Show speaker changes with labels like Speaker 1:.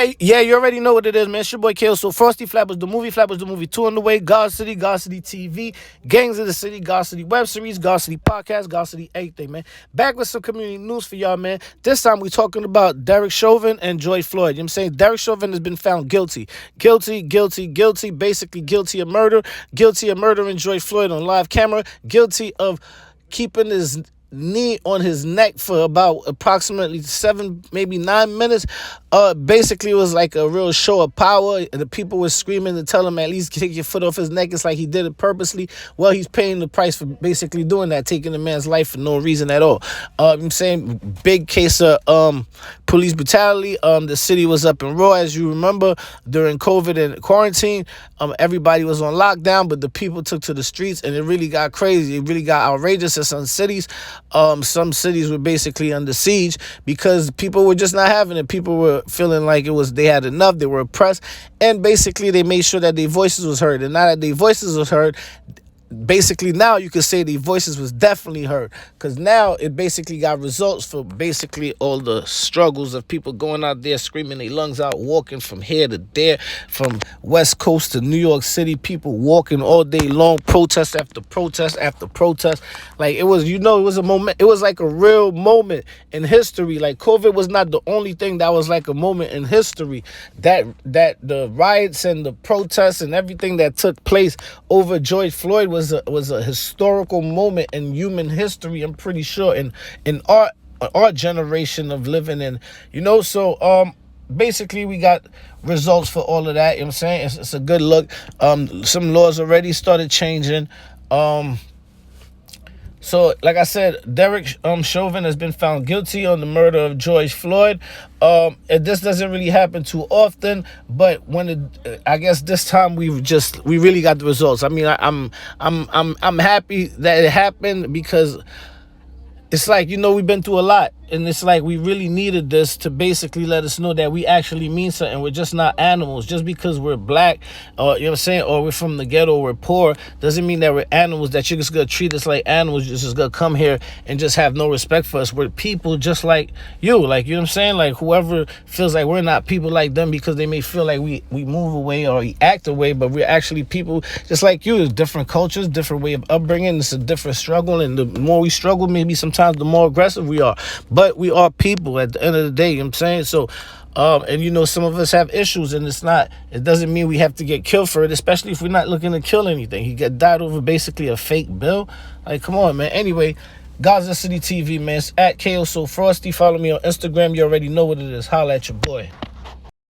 Speaker 1: Hey, yeah, you already know what it is, man. It's your boy Kale. So Frosty Flappers, the movie 2 on the way. God City TV, Gangs of the City, God City web series, God City podcast, God City everything, man. Back with some community news for y'all, man. This time we talking about Derek Chauvin and Floyd. You know what I'm saying? Derek Chauvin has been found guilty. Guilty, basically guilty of murder. Guilty of murdering Floyd on live camera. Guilty of keeping his knee on his neck for about approximately 7, maybe 9 minutes. Basically, it was like a real show of power. The people were screaming to tell him at least take your foot off his neck. It's like he did it purposely. Well, he's paying the price for basically doing that, taking a man's life for no reason at all. I'm saying big case of police brutality. The city was up in roar, as you remember, during COVID and quarantine. Everybody was on lockdown, but the people took to the streets, and it really got crazy. It really got outrageous in some cities. Some cities were basically under siege because people were just not having it. People were feeling like they had enough. They were oppressed, and basically they made sure that their voices was heard. And now that their voices was heard, basically now you could say the voices was definitely heard, because now it basically got results for basically all the struggles of people going out there screaming their lungs out, walking from here to there, from West Coast to New York City, people walking all day long, protest after protest after protest. Like it was, it was a moment. It was like a real moment in history. Like COVID was not the only thing that was like a moment in history. That the riots and the protests and everything that took place over George Floyd was a historical moment in human history. I'm pretty sure in our generation of living in, so basically we got results for all of that. You know what I'm saying? It's a good look. Some laws already started changing. So, like I said, Derek Chauvin has been found guilty on the murder of George Floyd. This doesn't really happen too often, but I guess this time we really got the results. I mean, I'm happy that it happened, because it's like, we've been through a lot, and it's like we really needed this to basically let us know that we actually mean something. We're just not animals. Just because we're black, or you know what I'm saying, or we're from the ghetto, or we're poor, doesn't mean that we're animals, that you're just gonna treat us like animals. You're just gonna come here and just have no respect for us. We're people just like you. Like, you know what I'm saying? Like, whoever feels like we're not people like them because they may feel like we move away or we act away, but we're actually people just like you. There's different cultures, different way of upbringing. It's a different struggle, and the more we struggle, maybe sometimes the more aggressive we are. But we are people at the end of the day, you know what I'm saying? So, and some of us have issues, and it doesn't mean we have to get killed for it, especially if we're not looking to kill anything. He got died over basically a fake bill. Like, come on, man. Anyway, Gaza City TV, man. It's at KO So Frosty. Follow me on Instagram. You already know what it is. Holla at your boy.